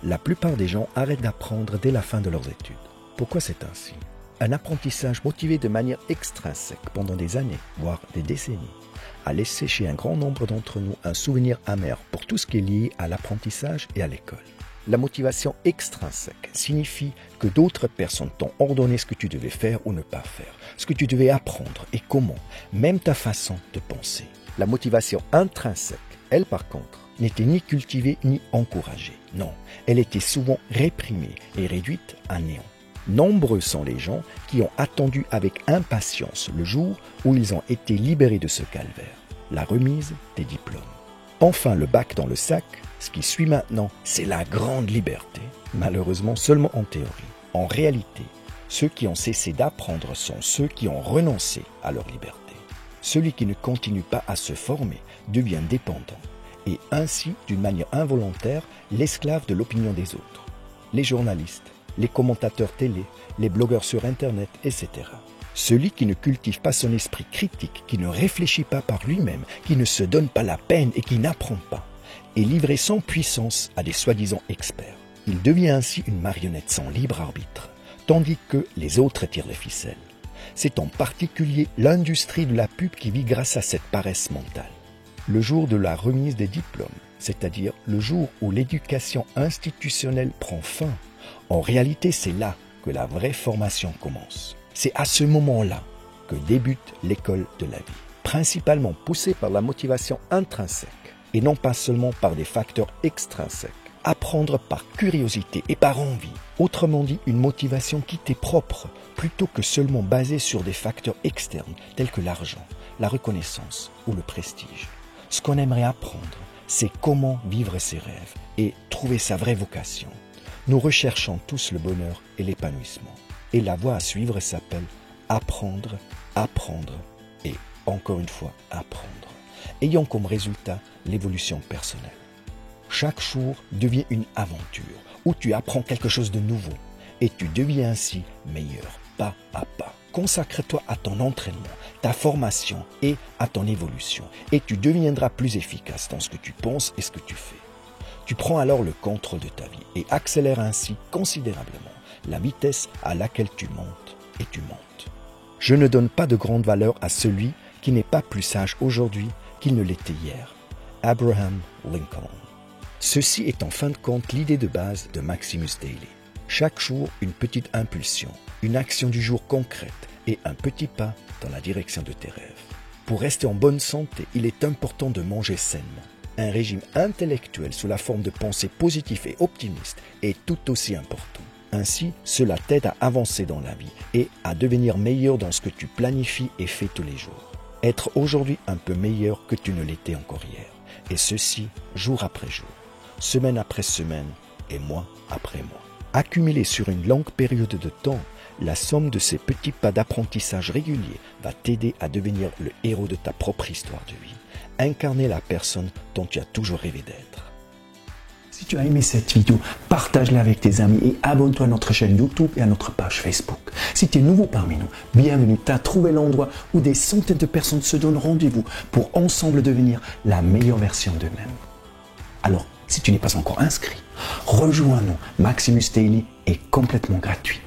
La plupart des gens arrêtent d'apprendre dès la fin de leurs études. Pourquoi c'est ainsi? Un apprentissage motivé de manière extrinsèque pendant des années, voire des décennies, a laissé chez un grand nombre d'entre nous un souvenir amer pour tout ce qui est lié à l'apprentissage et à l'école. La motivation extrinsèque signifie que d'autres personnes t'ont ordonné ce que tu devais faire ou ne pas faire, ce que tu devais apprendre et comment, même ta façon de penser. La motivation intrinsèque, elle par contre, n'était ni cultivée ni encouragée. Non, elle était souvent réprimée et réduite à néant. Nombreux sont les gens qui ont attendu avec impatience le jour où ils ont été libérés de ce calvaire, la remise des diplômes. Enfin le bac dans le sac, ce qui suit maintenant, c'est la grande liberté. Malheureusement seulement en théorie. En réalité, ceux qui ont cessé d'apprendre sont ceux qui ont renoncé à leur liberté. Celui qui ne continue pas à se former devient dépendant et ainsi, d'une manière involontaire, l'esclave de l'opinion des autres. Les journalistes, les commentateurs télé, les blogueurs sur Internet, etc. Celui qui ne cultive pas son esprit critique, qui ne réfléchit pas par lui-même, qui ne se donne pas la peine et qui n'apprend pas, est livré sans puissance à des soi-disant experts. Il devient ainsi une marionnette sans libre arbitre, tandis que les autres tirent les ficelles. C'est en particulier l'industrie de la pub qui vit grâce à cette paresse mentale. Le jour de la remise des diplômes, c'est-à-dire le jour où l'éducation institutionnelle prend fin, en réalité c'est là que la vraie formation commence. C'est à ce moment-là que débute l'école de la vie, principalement poussée par la motivation intrinsèque et non pas seulement par des facteurs extrinsèques. Apprendre par curiosité et par envie, autrement dit une motivation qui t'est propre, plutôt que seulement basée sur des facteurs externes tels que l'argent, la reconnaissance ou le prestige. Ce qu'on aimerait apprendre, c'est comment vivre ses rêves et trouver sa vraie vocation. Nous recherchons tous le bonheur et l'épanouissement. Et la voie à suivre s'appelle apprendre, apprendre et encore une fois apprendre, ayant comme résultat l'évolution personnelle. Chaque jour devient une aventure où tu apprends quelque chose de nouveau et tu deviens ainsi meilleur pas à pas. Consacre-toi à ton entraînement, ta formation et à ton évolution et tu deviendras plus efficace dans ce que tu penses et ce que tu fais. Tu prends alors le contrôle de ta vie et accélères ainsi considérablement la vitesse à laquelle tu montes et tu montes. Je ne donne pas de grande valeur à celui qui n'est pas plus sage aujourd'hui qu'il ne l'était hier. Abraham Lincoln. Ceci est en fin de compte l'idée de base de Maximus Daily. Chaque jour, une petite impulsion, une action du jour concrète et un petit pas dans la direction de tes rêves. Pour rester en bonne santé, il est important de manger sainement. Un régime intellectuel sous la forme de pensée positive et optimiste est tout aussi important. Ainsi, cela t'aide à avancer dans la vie et à devenir meilleur dans ce que tu planifies et fais tous les jours. Être aujourd'hui un peu meilleur que tu ne l'étais encore hier. Et ceci, jour après jour, semaine après semaine et mois après mois. Accumulé sur une longue période de temps, la somme de ces petits pas d'apprentissage réguliers va t'aider à devenir le héros de ta propre histoire de vie. Incarner la personne dont tu as toujours rêvé d'être. Si tu as aimé cette vidéo, partage-la avec tes amis et abonne-toi à notre chaîne YouTube et à notre page Facebook. Si tu es nouveau parmi nous, bienvenue, tu as trouvé l'endroit où des centaines de personnes se donnent rendez-vous pour ensemble devenir la meilleure version d'eux-mêmes. Alors, si tu n'es pas encore inscrit, rejoins-nous. Maximus Daily est complètement gratuit.